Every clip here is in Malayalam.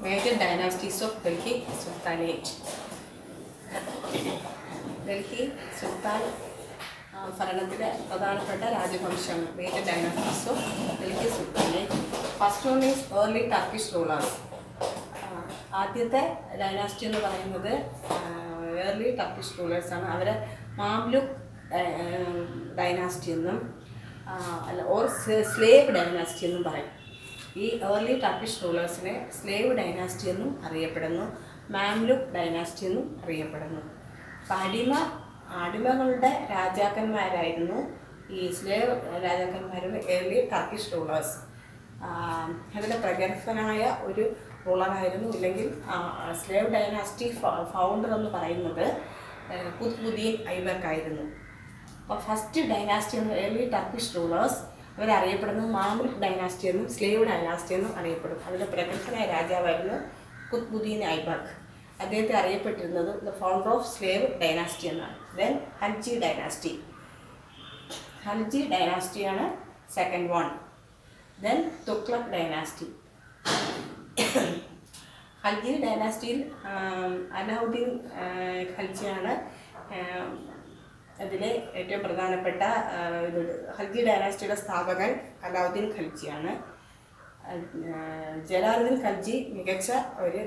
Major dynasties of Delhi Sultanate. Delhi സുൽത്താൻ ഭരണത്തിലെ പ്രധാനപ്പെട്ട രാജവംശങ്ങൾ. Major dynasties of Delhi sultanate. First one is early Turkish rulers. ആദ്യത്തെ ഡൈനാസ്റ്റി എന്ന് പറയുന്നത് ഏർലി ടർക്കിഷ് റൂളേഴ്സാണ്. അവരെ മാംലുക് ഡൈനാസ്റ്റി എന്നും ഓർ സ്ലേവ് ഡൈനാസ്റ്റി എന്നും പറയും. ഈ ഏർലി ടർക്കിഷ് റൂളേഴ്സിനെ സ്ലേവ് ഡൈനാസ്റ്റി എന്നും അറിയപ്പെടുന്നു, മാംലുക് ഡൈനാസ്റ്റി എന്നും അറിയപ്പെടുന്നു. അടിമകളുടെ രാജാക്കന്മാരായിരുന്നു ഈ സ്ലേവ് രാജാക്കന്മാരുടെ ഏർലി ടർക്കിഷ് റൂളേഴ്സ്. അതിൻ്റെ പ്രഗത്ഭനായ ഒരു റൂളറായിരുന്നു, ഇല്ലെങ്കിൽ സ്ലേവ് ഡൈനാസ്റ്റി ഫൗണ്ടർ എന്ന് പറയുന്നത് ഖുത്ബുദ്ദീൻ ഐബക്ക് ആയിരുന്നു. അപ്പോൾ ഫസ്റ്റ് ഡൈനാസ്റ്റി എന്ന ഏർലി ടർക്കിഷ് റൂളേഴ്സ് അവരറിയപ്പെടുന്നത് മാംലുക് ഡൈനാസ്റ്റി എന്നും സ്ലേവ് ഡൈനാസ്റ്റി എന്നും അറിയപ്പെടും. അതിൻ്റെ പ്രഗത്ഭനായ രാജാവായിരുന്നു ഖുത്ബുദ്ദീൻ ഐബക്ക്. അദ്ദേഹത്തെ അറിയപ്പെട്ടിരുന്നത് the founder of slave dynasty എന്നാണ്. Then Khalji dynasty. ഖൽജി ഡൈനാസ്റ്റിയാണ് second one. Then Tughlaq dynasty. Khalji ഡൈനാസ്റ്റിയിൽ അലാവുദ്ദീൻ ഖൽജിയാണ് അതിലെ ഏറ്റവും പ്രധാനപ്പെട്ട ഖൽജി ഡൈനാസ്റ്റിയുടെ സ്ഥാപകൻ അലാവുദ്ദീൻ ഖൽജിയാണ്. ജലാലുദ്ദീൻ ഖൽജി മികച്ച ഒരു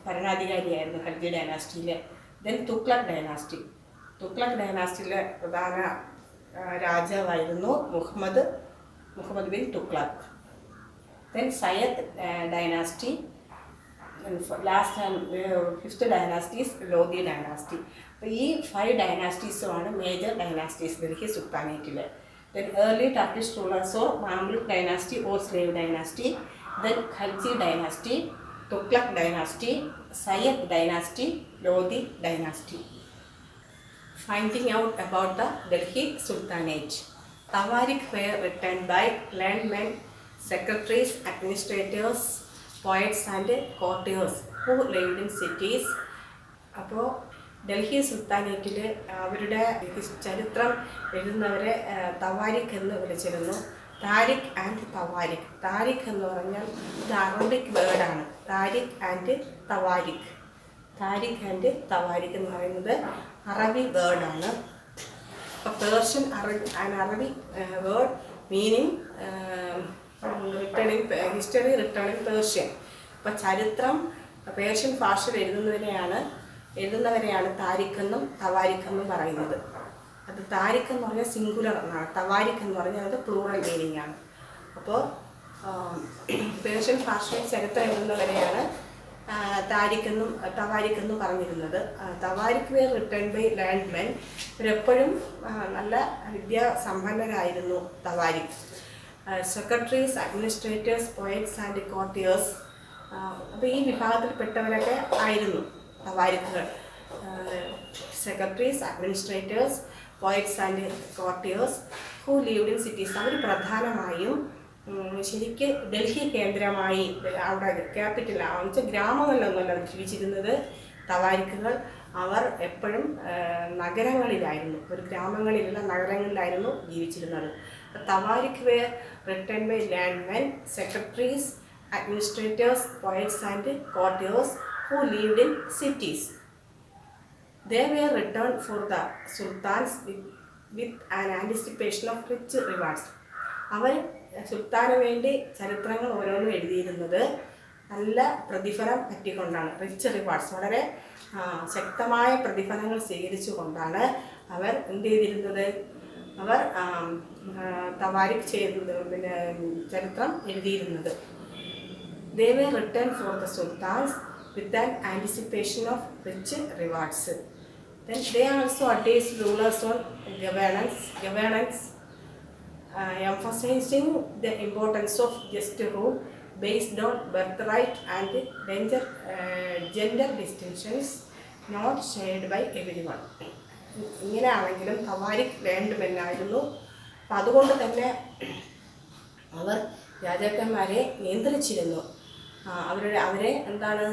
ഭരണാധികാരിയായിരുന്നു ഖൽജി ഡൈനാസ്റ്റിയിലെ. Then Tughlaq dynasty. തുഗ്ലക് ഡൈനാസ്റ്റിയിലെ പ്രധാന രാജാവായിരുന്നു Muhammad bin Tughlaq. Then Sayyid dynasty. Fifth dynasties Lodi dynasty. അപ്പോൾ ഈ 5 ഡൈനാസ്റ്റീസുമാണ് മേജർ ഡൈനാസ്റ്റീസ് ഡൽഹി സുൽത്താനേറ്റിലെ. Then early Turkish rulers or Mamluk dynasty or slave dynasty, then Khalji dynasty, Tughlaq dynasty, Sayyid dynasty, Lodi dynasty. Finding out about the Delhi Sultanate. Tawarik were written by learned men, secretaries, administrators, poets and courtiers who lived in cities. അപ്പോൾ ഡൽഹി സുൽത്താനേറ്റിൽ അവരുടെ ചരിത്രം എഴുതുന്നവരെ തവാരിഖ് എന്ന് വിളിച്ചിരുന്നു. താരിഖ് ആൻഡ് തവാരിഖ്. താരിഖ് എന്ന് പറഞ്ഞാൽ ഇത് അറബിക് വേർഡാണ്. താരിഖ് ആൻഡ് തവാരിഖ്. താരിഖ് ആൻഡ് തവാരിഖ് എന്ന് പറയുന്നത് അറബി വേർഡാണ്. അപ്പോൾ പേർഷ്യൻ അറബി word meaning history written in Persian. അപ്പോൾ ചരിത്രം പേർഷ്യൻ ഭാഷയിൽ എഴുതുന്നവരെയാണ് താരിഖ് എന്നും തവാരിഖ് എന്നും പറയുന്നത്. അത് താരിഖ് എന്ന് പറഞ്ഞാൽ സിംഗുലർ എന്നാണ്, തവാരിഖ് എന്ന് പറഞ്ഞാൽ അത് പ്ലൂറൽ മീനിങ് ആണ്. അപ്പോൾ പേർഷ്യൻ ഭാഷയിൽ ചരിത്രം എഴുതുന്നവരെയാണ് താരിഖ് എന്നും തവാരിഖ് എന്നും പറഞ്ഞിരുന്നത്. Tawarikh were written by learned men. ഇവരെപ്പോഴും നല്ല വിദ്യാസമ്പന്നരായിരുന്നു തവാരിഖ്. Secretaries, administrators, poets and courtiers. അപ്പോൾ ഈ വിഭാഗത്തിൽപ്പെട്ടവരൊക്കെ ആയിരുന്നു തവാരിഖുകൾ. Secretaries, administrators, poets and courtiers who lived in cities. അവർ പ്രധാനമായും ശരിക്ക് ഡൽഹി കേന്ദ്രമായി അവിടെ ക്യാപിറ്റൽ വെച്ചാൽ ഗ്രാമങ്ങളിലൊന്നുമല്ല ജീവിച്ചിരുന്നത് തവാരിഖുകൾ. അവർ എപ്പോഴും നഗരങ്ങളിലായിരുന്നു, ഒരു ഗ്രാമങ്ങളിലുള്ള നഗരങ്ങളിലായിരുന്നു ജീവിച്ചിരുന്നത്. Tawarikh were written by learned men, secretaries, administrators, poets and courtiers who lived in cities. They were returned for the sultans with an anticipation of rich rewards. അവർ സുൽത്താന് വേണ്ടി ചരിത്രങ്ങൾ ഓരോന്നും എഴുതിയിരുന്നത് നല്ല പ്രതിഫലം പറ്റിക്കൊണ്ടാണ്. റിച്ച് റിവാർഡ്സ്, വളരെ ശക്തമായ പ്രതിഫലങ്ങൾ സ്വീകരിച്ചുകൊണ്ടാണ് അവർ എന്ത് ചെയ്തിരുന്നത്. അവർ തവാരിഖ് ചരിത്രം എഴുതിയിരുന്നത്. They were returned for the sultans with an anticipation of rich rewards. Then they also advised rulers on governance, emphasizing the importance of just rule based on birthright and gender distinctions not shared by everyone. ഇങ്ങനെയാണെങ്കിലും തവാരിഖ് ലേൺഡ് മെൻ ആയിരുന്നു. അപ്പം അതുകൊണ്ട് തന്നെ അവർ രാജാക്കന്മാരെ നിയന്ത്രിച്ചിരുന്നു. അവരെ എന്താണ്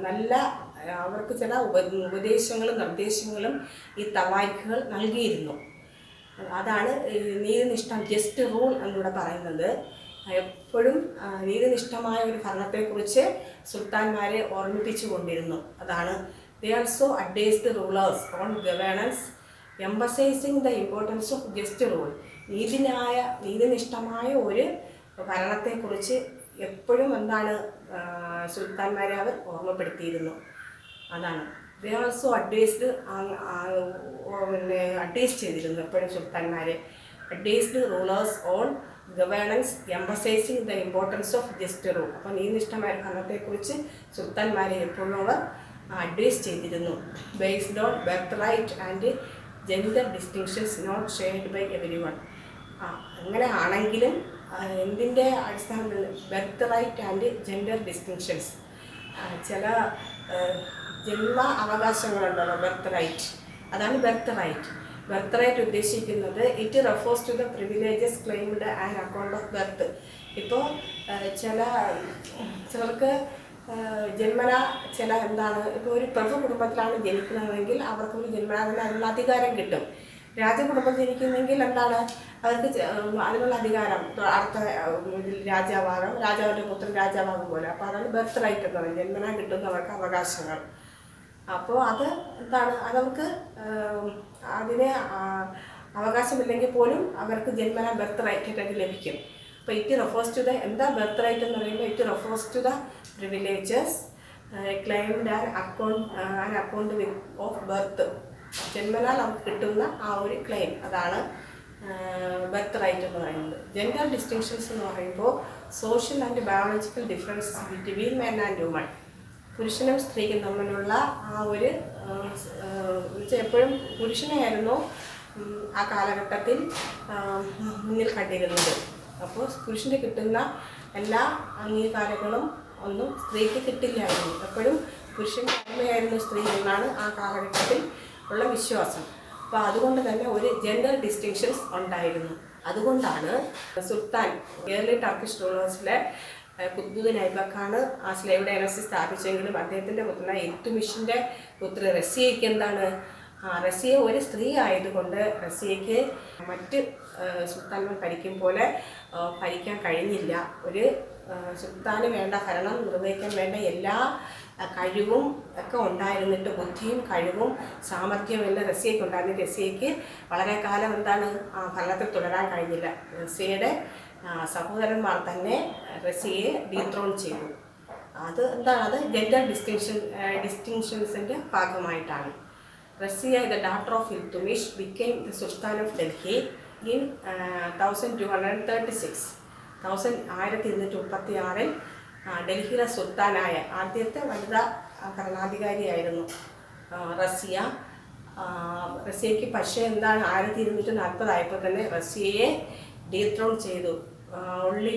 നല്ല അവർക്ക് ചില ഉപദേശങ്ങളും നിർദ്ദേശങ്ങളും ഈ തവാരിഖുകൾ നൽകിയിരുന്നു. അതാണ് നീതിനിഷ്ഠം, ജസ്റ്റ് റൂൾ എന്നിവിടെ പറയുന്നത്. എപ്പോഴും നീതിനിഷ്ഠമായ ഒരു ഭരണത്തെക്കുറിച്ച് സുൽത്താൻമാരെ ഓർമ്മിപ്പിച്ചു കൊണ്ടിരുന്നു. അതാണ് they also advised rulers on governance, emphasizing the importance of just rule. നീതിനിഷ്ഠമായ ഒരു ഭരണത്തെക്കുറിച്ച് എപ്പോഴും എന്താണ് സുൽത്താൻമാരെ അവർ ഓർമ്മപ്പെടുത്തിയിരുന്നു. അതാണ് they also advised ചെയ്തിരുന്നു എപ്പോഴും സുൽത്താൻമാരെ. advised rulers on governance, emphasizing the importance of just rule. അപ്പോൾ നീതിനിഷ്ഠമായ ഭരണത്തെക്കുറിച്ച് സുൽത്താൻമാരെ എപ്പോഴും അവർ അഡ്വൈസ് ചെയ്തിരുന്നു. Based on birth right and gender distinctions not shared by everyone. അങ്ങനെ ആണെങ്കിലും എന്തിൻ്റെ അടിസ്ഥാനത്തിൽ birth right and gender distinctions, ചില ജന്മ അവകാശങ്ങളുണ്ടല്ലോ ബർത്ത് റൈറ്റ്, അതാണ് ബർത്ത് റൈറ്റ്. ബർത്ത് റൈറ്റ് ഉദ്ദേശിക്കുന്നത് it refers to the privileges claimed and account of birth. ഇപ്പോൾ ചിലർക്ക് ജന്മന ചില എന്താണ്, ഇപ്പോൾ ഒരു പ്രഭു കുടുംബത്തിലാണ് ജനിക്കുന്നതെങ്കിൽ അവർക്ക് ഒരു ജന്മന തന്നെ അതിനുള്ള അധികാരം കിട്ടും. രാജകുടുംബം ജനിക്കുന്നെങ്കിൽ എന്താണ് അവർക്ക് അതിനുള്ള അധികാരം, അടുത്ത രാജാവാകാം, രാജാവിൻ്റെ പുത്രൻ രാജാവാകും പോലെ. അപ്പോൾ അതാണ് ബർത്ത് റൈറ്റ് എന്ന് പറയുന്നത്, ജന്മന കിട്ടുന്നവർക്ക് അവകാശങ്ങൾ. അപ്പോൾ അത് എന്താണ്, അതവർക്ക് അതിന് അവകാശമില്ലെങ്കിൽ പോലും അവർക്ക് ജന്മന ബർത്ത് റൈറ്റ് ആയിട്ട് ലഭിക്കും. അപ്പോൾ ഇറ്റ് റെഫേഴ്സ് ടു ദ എന്താ ബർത്ത് റൈറ്റ് എന്ന് പറയുമ്പോൾ it refers to the privileges claimed and account of birth. ജന്മനാൽ നമുക്ക് കിട്ടുന്ന ആ ഒരു ക്ലെയിം, അതാണ് ബർത്ത് റൈറ്റ് എന്ന് പറയുന്നത്. ജെൻഡർ ഡിസ്റ്റിങ്ഷൻസ് എന്ന് പറയുമ്പോൾ social and biological differences between men and woman. പുരുഷനും സ്ത്രീക്കും തമ്മിലുള്ള ആ ഒരു എപ്പോഴും പുരുഷനെയായിരുന്നു ആ കാലഘട്ടത്തിൽ മുന്നിൽ കണ്ടിരുന്നത്. അപ്പോൾ പുരുഷന് കിട്ടുന്ന എല്ലാ അംഗീകാരങ്ങളും ഒന്നും സ്ത്രീക്ക് കിട്ടില്ലായിരുന്നു. എപ്പോഴും പുരുഷൻ്റെ അടിമയായിരുന്നു സ്ത്രീ എന്നാണ് ആ കാലഘട്ടത്തിൽ ഉള്ള വിശ്വാസം. അപ്പോൾ അതുകൊണ്ട് തന്നെ ഒരു ജെൻഡർ ഡിസ്റ്റിങ്ഷൻസ് ഉണ്ടായിരുന്നു. അതുകൊണ്ടാണ് സുൽത്താൻ ഏർലി ടർക്കിഷ് റൂളേഴ്സിലെ ഖുത്ബുദ്ദീൻ ഐബക്കാണ് ആ സ്ലേവ് ഡൈനസ്റ്റി സ്ഥാപിച്ചെങ്കിലും അദ്ദേഹത്തിൻ്റെ പുത്രനായ ഇൽത്തുമിഷിൻ്റെ പുത്രി റസിയയ്ക്ക് എന്താണ്, റസിയ ഒരു സ്ത്രീ ആയതുകൊണ്ട് റസിയയ്ക്ക് മറ്റ് സുൽത്താൻമാർ ഭരിക്കും പോലെ ഭരിക്കാൻ കഴിഞ്ഞില്ല. ഒരു സുൽത്താന് വേണ്ട ഭരണം നിർവഹിക്കാൻ വേണ്ട എല്ലാ കഴിവും ഒക്കെ ഉണ്ടായിരുന്നിട്ട്, ബുദ്ധിയും കഴിവും സാമർഥ്യവും എല്ലാം റസിയയ്ക്ക് ഉണ്ടായിരുന്നു. റസിയയ്ക്ക് വളരെ കാലം എന്താണ് ഭരണത്തിൽ തുടരാൻ കഴിഞ്ഞില്ല. റസിയയുടെ സഹോദരന്മാർ തന്നെ റസിയയെ ഡീത്രോൺ ചെയ്തു. അത് എന്താണ്, അത് ജെൻഡർ ഡിസ്റ്റിങ്ഷൻസിൻ്റെ ഭാഗമായിട്ടാണ്. Razia, the daughter of Iltutmish, became the Sultan of Delhi in 1236. 1236 ഡൽഹിയിലെ സുൽത്താനായ ആദ്യത്തെ വനിതാ ഭരണാധികാരിയായിരുന്നു റസിയ. റസിയയ്ക്ക് പക്ഷേ എന്താണ് 1240 ആയപ്പോൾ തന്നെ റസിയയെ ഡീത്രോൺ ചെയ്തു. only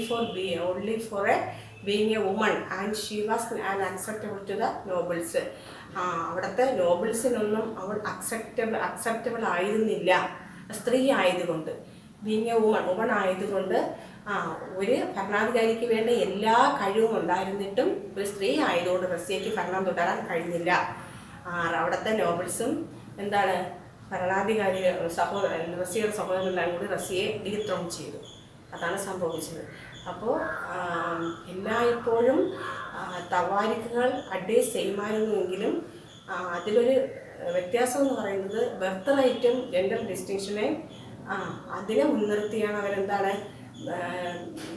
for being a woman and she was unacceptable to the nobles. അവിടുത്തെ നോബിൾസിനൊന്നും അവൾ അക്സെപ്റ്റബിൾ ആയിരുന്നില്ല സ്ത്രീ ആയതുകൊണ്ട്. ബീങ് എ വുമൺ ആയതുകൊണ്ട് ഒരു ഭരണാധികാരിക്ക് വേണ്ട എല്ലാ കഴിവും ഉണ്ടായിരുന്നിട്ടും ഒരു സ്ത്രീ ആയതുകൊണ്ട് റസിയയ്ക്ക് ഭരണം തുടരാൻ കഴിഞ്ഞില്ല. അവിടുത്തെ നോബിൾസും എന്താണ് ഭരണാധികാരി റസിയയുടെ സഹോദരനെല്ലാം കൂടി റസിയയെ ഡീത്രോൺ ചെയ്തു. അതാണ് സംഭവിച്ചത്. അപ്പോൾ എല്ലായ്പ്പോഴും തവാരിക്കുകൾ അഡ്വൈസ് ചെയ്യുമായിരുന്നുവെങ്കിലും അതിലൊരു വ്യത്യാസം എന്ന് പറയുന്നത് ബർത്ത് റൈറ്റും ജെൻഡർ ഡിസ്റ്റിങ്ഷനെയും അതിനെ മുൻനിർത്തിയാണ് അവരെന്താണ്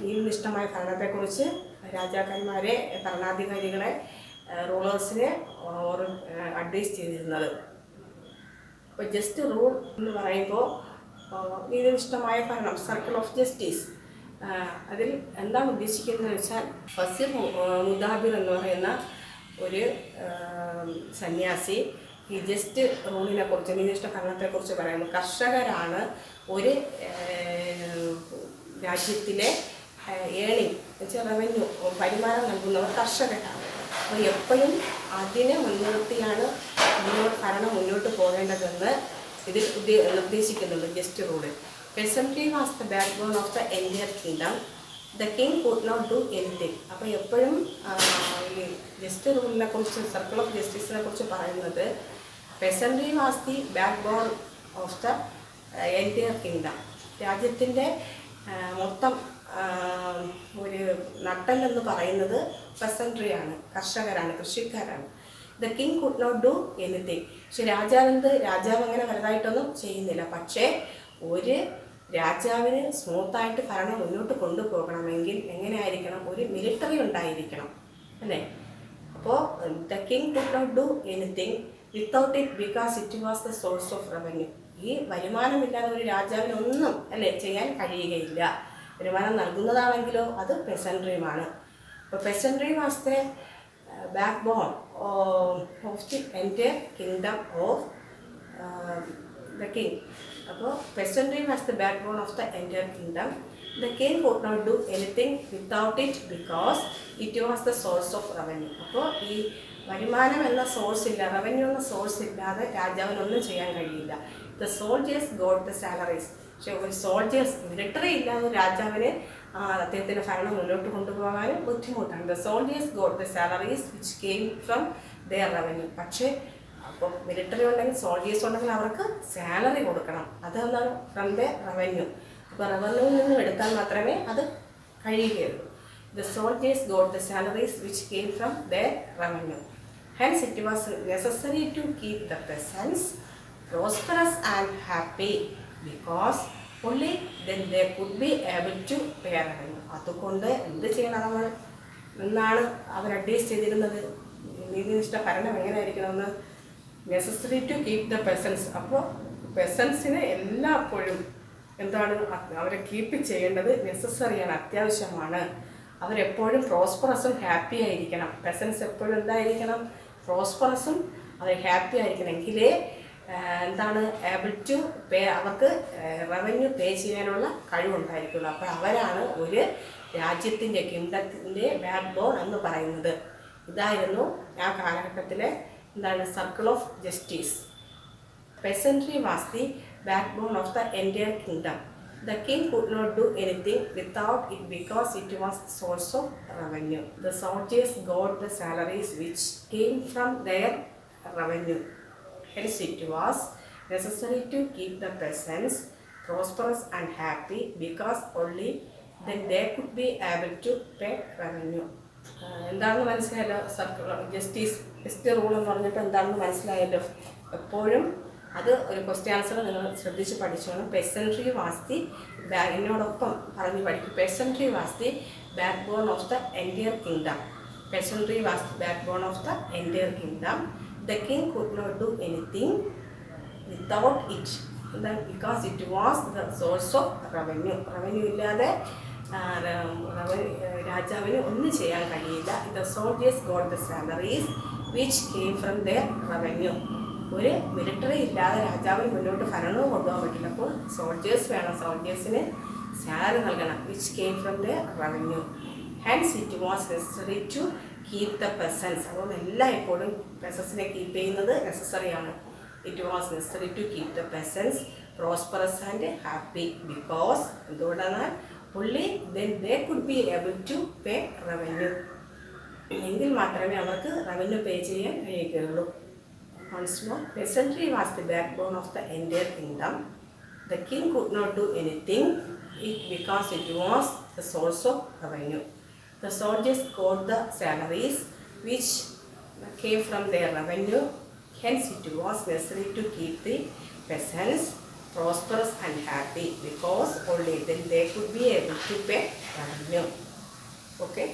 നീതിനിഷ്ഠമായ ഭരണത്തെക്കുറിച്ച് രാജാക്കന്മാരെ, ഭരണാധികാരികളെ, റൂളേഴ്സിനെ അഡ്വൈസ് ചെയ്തിരുന്നത്. അപ്പോൾ ജസ്റ്റ് റൂൾ എന്ന് പറയുമ്പോൾ നീതിനിഷ്ഠമായ ഭരണം, സർക്കിൾ ഓഫ് ജസ്റ്റിസ്, അതിൽ എന്താണ് ഉദ്ദേശിക്കുന്നത് വെച്ചാൽ ഫസീർ മുദാബിർ എന്ന് പറയുന്ന ഒരു സന്യാസി ഈ ജസ്റ്റ് റൂളിനെ കുറിച്ച്, നീതിനിഷ്ഠ ഭരണത്തെക്കുറിച്ച് പറയുന്നു. കർഷകരാണ് ഒരു രാജ്യത്തിലെ ഏണിംഗ് വെച്ചാൽ റവന്യൂ വരുമാനം നൽകുന്നവർ കർഷകരാണ്. അപ്പോൾ എപ്പോഴും അതിനെ മുൻനിർത്തിയാണ് ഭരണം മുന്നോട്ട് പോകേണ്ടതെന്ന് ഇതിൽ നിർദ്ദേശിക്കുന്നുണ്ട് just റൂളിൽ. Peasantry was the backbone of the entire kingdom. The king could not do anything. അപ്പോൾ എപ്പോഴും ഈ ജസ്റ്റ് റൂളിനെ കുറിച്ച്, സർക്കിൾ ഓഫ് ജസ്റ്റിസിനെ കുറിച്ച് പറയുന്നത് peasantry was the backbone of the entire kingdom. രാജ്യത്തിൻ്റെ മൊത്തം ഒരു നട്ടെല്ലെന്ന് പറയുന്നത് പെസൻട്രിയാണ്, കർഷകരാണ്, കൃഷിക്കാരാണ്. The king could not do anything. പക്ഷെ രാജാവ് അങ്ങനെ വലുതായിട്ടൊന്നും ചെയ്യുന്നില്ല. പക്ഷേ ഒരു രാജാവിന് സ്മൂത്തായിട്ട് ഭരണം മുന്നോട്ട് കൊണ്ടുപോകണമെങ്കിൽ എങ്ങനെയായിരിക്കണം? ഒരു മിലിറ്ററി ഉണ്ടായിരിക്കണം, അല്ലേ? അപ്പോൾ the king could not do anything without it because it was the source of revenue. ഈ വരുമാനമില്ലാതെ ഒരു രാജാവിനൊന്നും, അല്ലേ, ചെയ്യാൻ കഴിയുകയില്ല. വരുമാനം നൽകുന്നതാണെങ്കിലോ അത് പെസൻട്രിയുമാണ്. അപ്പോൾ peasantry was the backbone of the entire kingdom of the king. അപ്പോൾ peasantry was the backbone of the entire kingdom. The king could not do anything without it because it was the source of revenue. അപ്പോൾ ഈ വരുമാനം എന്ന സോഴ്സ് ഇല്ല, റവന്യൂ എന്ന സോഴ്സ് ഇല്ലാതെ രാജാവിനൊന്നും ചെയ്യാൻ കഴിയില്ല. The soldiers got the salaries. പക്ഷേ ഒരു സോൾജേഴ്സ്, മിലിറ്ററി ഇല്ലാതെ രാജാവിന് അദ്ദേഹത്തിൻ്റെ ഭരണം മുന്നോട്ട് കൊണ്ടുപോകാനും ബുദ്ധിമുട്ടാണ്. The soldiers got the salaries which came from their revenue. പക്ഷേ അപ്പോൾ മിലിറ്ററി ഉണ്ടെങ്കിൽ, സോൾജേഴ്സ് ഉണ്ടെങ്കിൽ അവർക്ക് സാലറി കൊടുക്കണം. അതെന്താണ്? From the revenue. അപ്പോൾ റവന്യൂവിൽ നിന്നും എടുത്താൽ മാത്രമേ അത് കഴിയുകയുള്ളൂ. The soldiers got the salaries which came from their revenue. Hence, it was necessary to keep the peasants prosperous and happy because only then they could be able to pay revenue. അതുകൊണ്ട് എന്ത് ചെയ്യണം നമ്മൾ എന്നാണ് അവർ അഡ്വൈസ് ചെയ്തിരുന്നത്? നീതിനിഷ്ഠ ഭരണം എങ്ങനെയായിരിക്കണമെന്ന്. Necessary to keep the peasants. അപ്പോൾ പെസൻസിന് എല്ലായ്പ്പോഴും എന്താണ് അവരെ കീപ്പ് ചെയ്യേണ്ടത്? നെസസറിയാണ്, അത്യാവശ്യമാണ്. അവരെപ്പോഴും പ്രോസ്പറസും ഹാപ്പി ആയിരിക്കണം. പെസൻസ് എപ്പോഴും എന്തായിരിക്കണം? പ്രോസ്പറസും അവർ ഹാപ്പി ആയിരിക്കണം. എങ്കിലേ എന്താണ് ഏബിൾ ടു പേ, അവർക്ക് റവന്യൂ പേ ചെയ്യാനുള്ള കഴിവുണ്ടായിരിക്കുള്ളൂ. അപ്പോൾ അവരാണ് ഒരു രാജ്യത്തിൻ്റെ, കിങ്ഡത്തിൻ്റെ ബാക്ക് ബോൺ എന്ന് പറയുന്നത്. ഇതായിരുന്നു ആ കാലഘട്ടത്തിലെ എന്താണ് circle of justice. Peasantry was the backbone of the entire kingdom. The king could not do anything without it because it was the source of revenue. The soldiers got the salaries which came from their revenue. Hence it was necessary to keep the peasants prosperous and happy because only then they could be able to pay revenue. എന്താണെന്ന് മനസ്സിലായല്ലോ? സർക്കിൾ ജസ്റ്റിസ് റൂൾ എന്ന് പറഞ്ഞിട്ട് എന്താണെന്ന് മനസ്സിലായല്ലോ? എപ്പോഴും അത് ഒരു ക്വസ്റ്റ്യൻ ആൻസർ നിങ്ങൾ ശ്രദ്ധിച്ച് പഠിച്ചോണം. പെസൻട്രി വാസ് ദി എന്നോടൊപ്പം പറഞ്ഞ് പഠിക്കും. Peasantry was the backbone of the entire kingdom. Peasantry was the backbone of the entire kingdom. The king could not do anything without it. എന്താ? Because it was the source of revenue. Revenue ഇല്ലാതെ രാജാവിന് ഒന്നും ചെയ്യാൻ കഴിയില്ല. The soldiers got the salaries which came from their revenue. ഒരു മിലിറ്ററി ഇല്ലാതെ രാജാവിന് മുന്നോട്ട് ഭരണവും കൊണ്ടുപോകാൻ പറ്റില്ല. അപ്പോൾ സോൾജേഴ്സ് വേണം, സോൾജേഴ്സിന് സാലറി നൽകണം. Which came from the revenue. Hence it was necessary to keep the peasants. അതുകൊണ്ട് എപ്പോഴും പെസൻസിനെ കീപ്പ് ചെയ്യുന്നത് നെസസറിയാണ്. It was necessary to keep the peasants prosperous and happy because എന്തുകൊണ്ടാണ്? only then they could be able to pay revenue. എങ്കിൽ മാത്രമേ അവർക്ക് റവന്യൂ പേ ചെയ്യാൻ കഴിയുകയുള്ളൂ. Once more, peasantry was the backbone of the entire kingdom. The king could not do anything because it was the source of revenue. The soldiers got the salaries which came from their revenue. Hence, it was necessary to keep the peasants prosperous and happy because only then they could be able to pay revenue. Okay.